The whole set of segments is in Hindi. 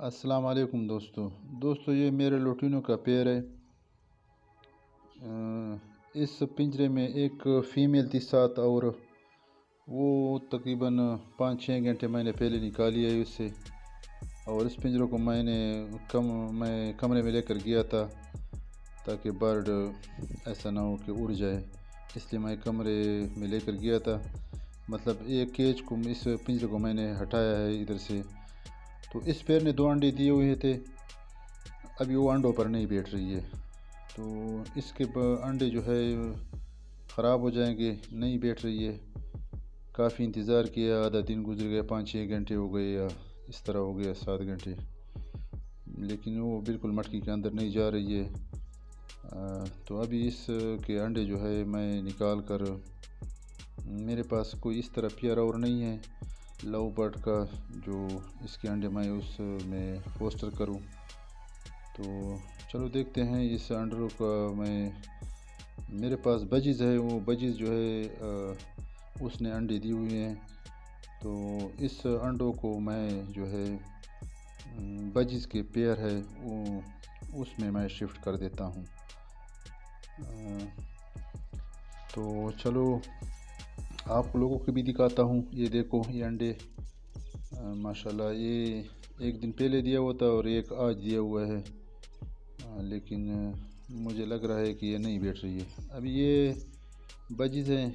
अस्सलाम वालेकुम दोस्तों ये मेरे लुटिनों का पेड़ है। इस पिंजरे में एक फ़ीमेल थी साथ, और वो तकरीबन 5-6 घंटे मैंने पहले निकाली है उससे। और इस पिंजरे को मैं कमरे में लेकर गया था ताकि बर्ड ऐसा ना हो कि उड़ जाए, इसलिए मैं कमरे में लेकर गया था। मतलब एक केज को, इस पिंजरे को मैंने हटाया है इधर से। तो इस पेड़ ने 2 अंडे दिए हुए थे, अभी वो अंडों पर नहीं बैठ रही है, तो इसके अंडे जो है ख़राब हो जाएंगे, नहीं बैठ रही है। काफ़ी इंतज़ार किया, आधा दिन गुजर गया, 5-6 घंटे हो गए या इस तरह हो गया 7 घंटे, लेकिन वो बिल्कुल मटकी के अंदर नहीं जा रही है। तो अभी इसके अंडे जो है मैं निकाल कर, मेरे पास कोई इस तरह पेयर और नहीं है लव बर्ड का जो इसके अंडे मैं उसमें फोस्टर करूं। तो चलो देखते हैं इस अंडों का। मेरे पास बजीज़ है, वो बजीज़ जो है उसने अंडे दिए हुए हैं, तो इस अंडों को मैं जो है बजीज़ के पेयर है वो उसमें मैं शिफ्ट कर देता हूं। तो चलो आप लोगों को भी दिखाता हूँ। ये देखो ये अंडे माशाल्लाह, ये एक दिन पहले दिया हुआ था और एक आज दिया हुआ है, लेकिन मुझे लग रहा है कि ये नहीं बैठ रही है। अभी ये बजीज़ हैं,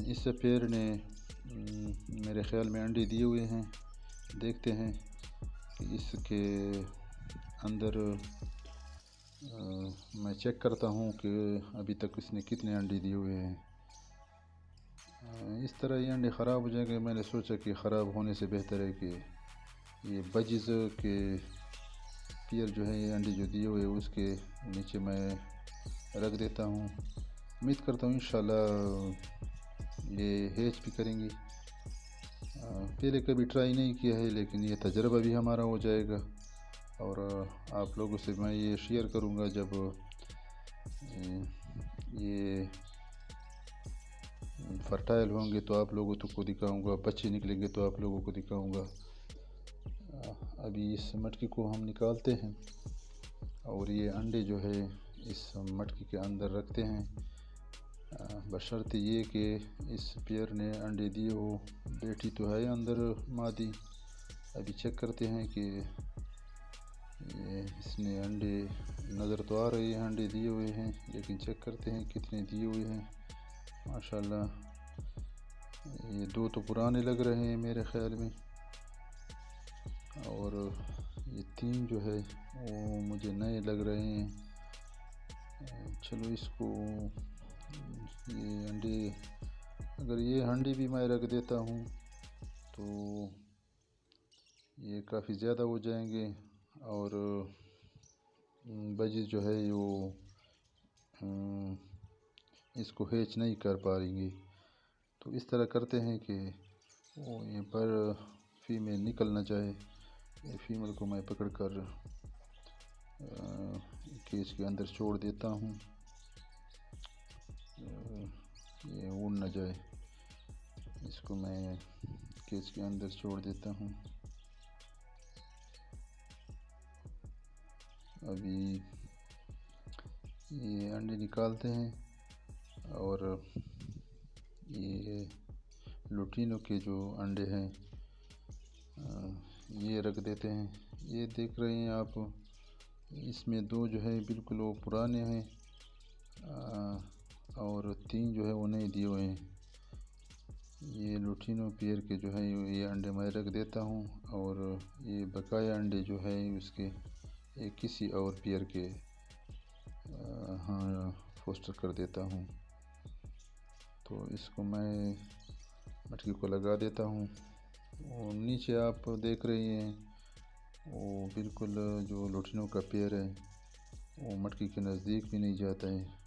इस पेड़ ने मेरे ख़्याल में अंडे दिए हुए हैं। देखते हैं कि इसके अंदर मैं चेक करता हूँ कि अभी तक इसने कितने अंडे दिए हुए हैं। इस तरह ये अंडे ख़राब हो जाएंगे, मैंने सोचा कि ख़राब होने से बेहतर है कि ये बजीज़ के पेयर जो है, ये अंडे जो दिए हुए उसके नीचे मैं रख देता हूँ। उम्मीद करता हूँ इंशाल्लाह ये हैच भी करेंगी। पहले कभी ट्राई नहीं किया है, लेकिन ये तजर्बा भी हमारा हो जाएगा और आप लोगों से मैं ये शेयर करूँगा। जब ये फर्टाइल होंगे तो आप लोगों को दिखाऊंगा, बच्चे निकलेंगे तो आप लोगों को दिखाऊंगा। अभी इस मटकी को हम निकालते हैं और ये अंडे जो है इस मटकी के अंदर रखते हैं, बशर्ते ये कि इस पेयर ने अंडे दिए हो। बेटी तो है अंदर मादी। अभी चेक करते हैं कि ये इसने अंडे, नज़र तो आ रही है अंडे दिए हुए हैं, लेकिन चेक करते हैं कितने दिए हुए हैं। माशाल्लाह ये 2 तो पुराने लग रहे हैं मेरे ख़्याल में, और ये 3 जो है वो मुझे नए लग रहे हैं। चलो इसको, ये अंडे, अगर ये अंडे भी मैं रख देता हूँ तो ये काफ़ी ज़्यादा हो जाएंगे और बजीज़ जो है वो इसको हैच नहीं कर पाएंगी। तो इस तरह करते हैं कि वो ये पर फीमेल निकल ना जाए। ये फीमेल को मैं पकड़कर केज के अंदर छोड़ देता हूँ, ये उड़ ना जाए। इसको मैं केज के अंदर छोड़ देता हूँ। अभी ये अंडे निकालते हैं और ये लुटिनों के जो अंडे हैं ये रख देते हैं। ये देख रहे हैं आप, इसमें 2 जो है बिल्कुल वो पुराने हैं और 3 जो है वो नए दिए हुए हैं। ये लुटिनो पेयर के जो है ये अंडे मैं रख देता हूँ और ये बकाया अंडे जो है उसके एक किसी और पेयर के हाँ फोस्टर कर देता हूँ। तो इसको मैं मटकी को लगा देता हूँ। और नीचे आप देख रहे हैं वो बिल्कुल जो लुटिनों का पेयर है वो मटकी के नज़दीक भी नहीं जाता है।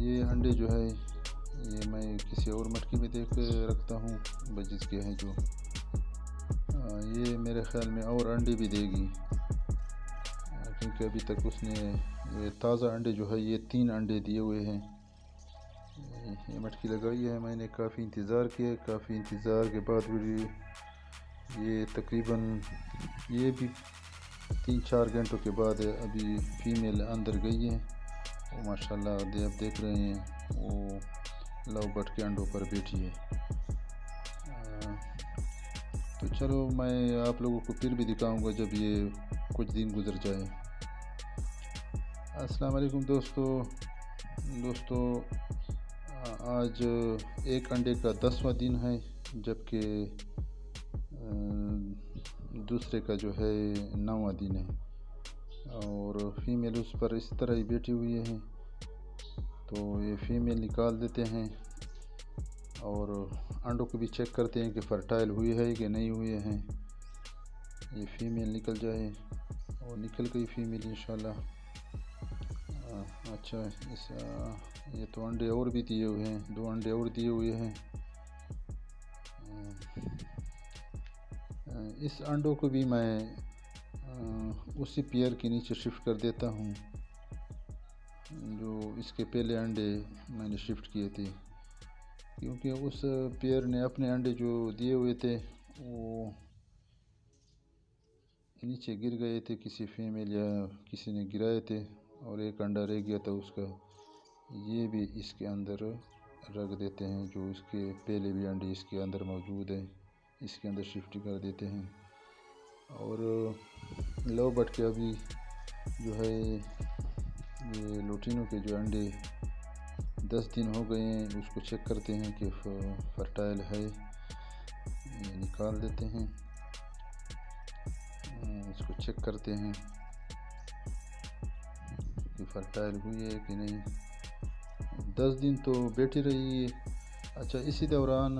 ये अंडे जो है ये मैं किसी और मटकी में देख रखता हूँ, बजीज़ के हैं जो ये मेरे ख़्याल में और अंडे भी देगी, क्योंकि अभी तक उसने ये ताज़ा अंडे जो है ये 3 अंडे दिए हुए हैं। ये मटकी लगाई है मैंने, काफ़ी इंतज़ार किया, काफ़ी इंतज़ार के बाद भी ये तकरीबन ये भी 3-4 घंटों के बाद अभी फ़ीमेल अंदर गई है। वो माशाल्लाह आप देख रहे हैं वो लव बर्ड के अंडों पर बैठी है। तो चलो मैं आप लोगों को फिर भी दिखाऊंगा जब ये कुछ दिन गुजर जाए। अस्सलाम वालेकुम दोस्तों आज एक अंडे का 10वां दिन है, जबकि दूसरे का जो है 9वां दिन है और फीमेल उस पर इस तरह ही बैठी हुई है। तो ये फीमेल निकाल देते हैं और अंडों को भी चेक करते हैं कि फर्टाइल हुई है कि नहीं हुए हैं। ये फीमेल निकल जाए और निकल गई फीमेल इंशाल्लाह। अच्छा ये तो अंडे और भी दिए हुए हैं, 2 अंडे और दिए हुए हैं। इस अंडों को भी मैं उसी पेयर के नीचे शिफ्ट कर देता हूँ जो इसके पहले अंडे मैंने शिफ्ट किए थे, क्योंकि उस पेयर ने अपने अंडे जो दिए हुए थे वो नीचे गिर गए थे, किसी फीमेल या किसी ने गिराए थे और एक अंडा रह गया था उसका। ये भी इसके अंदर रख देते हैं, जो इसके पहले भी अंडे इसके अंदर मौजूद है इसके अंदर शिफ्ट कर देते हैं। और लव बर्ड के अभी जो है ये लुटिनो के जो अंडे 10 दिन हो गए हैं, उसको चेक करते हैं कि फर्टाइल है, ये निकाल देते हैं, इसको चेक करते हैं कि फर्टाइल हुई है कि नहीं। 10 दिन तो बैठी रही है। अच्छा इसी दौरान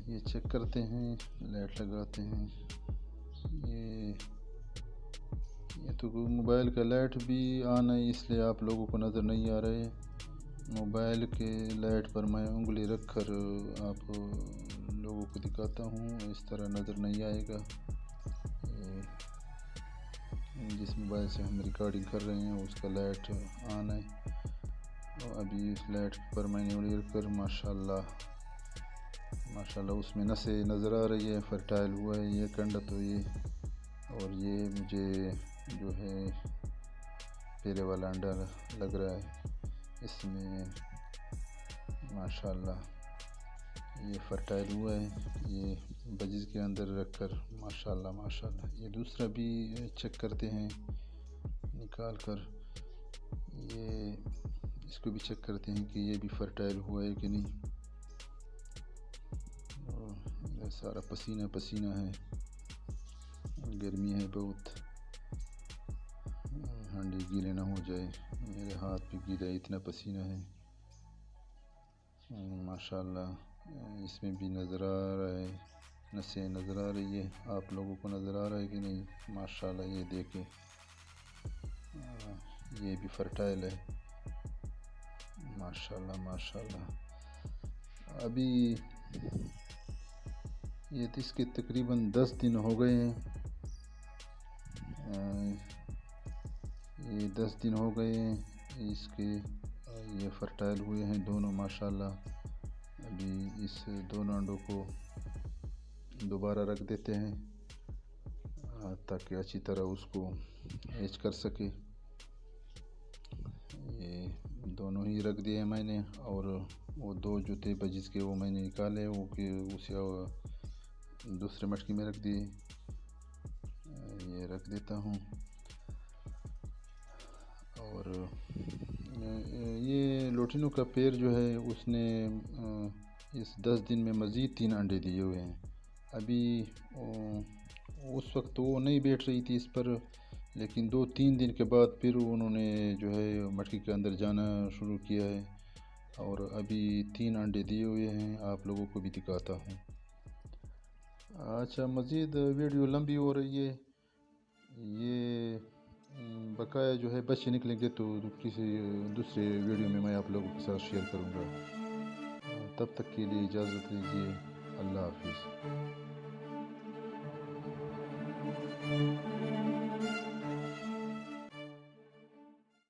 ये चेक करते हैं, लाइट लगाते हैं। ये तो मोबाइल का लाइट भी ऑन है, इसलिए आप लोगों को नज़र नहीं आ रहे। मोबाइल के लाइट पर मैं उंगली रखकर आप लोगों को दिखाता हूँ, इस तरह नज़र नहीं आएगा। जिस मोबाइल से हम रिकॉर्डिंग कर रहे हैं उसका लाइट ऑन है और अभी इस लाइट पर मैंने उंगली रखकर माशाल्लाह उसमें नसें नज़र आ रही है, फर्टाइल हुआ है ये कंडा। तो ये और ये मुझे जो है पहले वाला अंडा लग रहा है, इसमें माशाल्लाह ये फर्टाइल हुआ है, ये बजिज के अंदर रखकर माशाल्लाह। ये दूसरा भी चेक करते हैं निकाल कर, ये इसको भी चेक करते हैं कि ये भी फर्टाइल हुआ है कि नहीं। और सारा पसीना है, गर्मी है बहुत, हांडी गीले ना हो जाए, मेरे हाथ भी गीला, इतना पसीना है माशाल्लाह। इसमें भी नज़र आ रहा है, नसें नज़र आ रही है, आप लोगों को नज़र आ रहा है कि नहीं। माशाल्लाह ये देखें, ये भी फर्टाइल है माशाल्लाह। अभी ये तो इसके तकरीबन 10 दिन हो गए हैं, ये 10 दिन हो गए हैं इसके, ये फर्टाइल हुए हैं दोनों माशाल्लाह। अभी इस दोनों अंडों को दोबारा रख देते हैं ताकि अच्छी तरह उसको हैच कर सके। ये दोनों ही रख दिए मैंने और वो 2 जो थे बजिस के वो मैंने निकाले, वो कि उसे दूसरे मटकी में रख दिए। ये रख देता हूँ और ये लोटिनो का पेड़ जो है उसने इस 10 दिन में मज़ीद 3 अंडे दिए हुए हैं। अभी उस वक्त तो वो नहीं बैठ रही थी इस पर, लेकिन 2-3 दिन के बाद फिर उन्होंने जो है मटकी के अंदर जाना शुरू किया है और अभी 3 अंडे दिए हुए हैं, आप लोगों को भी दिखाता हूँ। अच्छा मज़ीद वीडियो लंबी हो रही है, ये बकाया जो है बच्चे निकलेंगे तो किसी दूसरे वीडियो में मैं आप लोगों के साथ शेयर करूँगा। तब तक के लिए इजाज़त दीजिए, अल्लाह हाफिज़।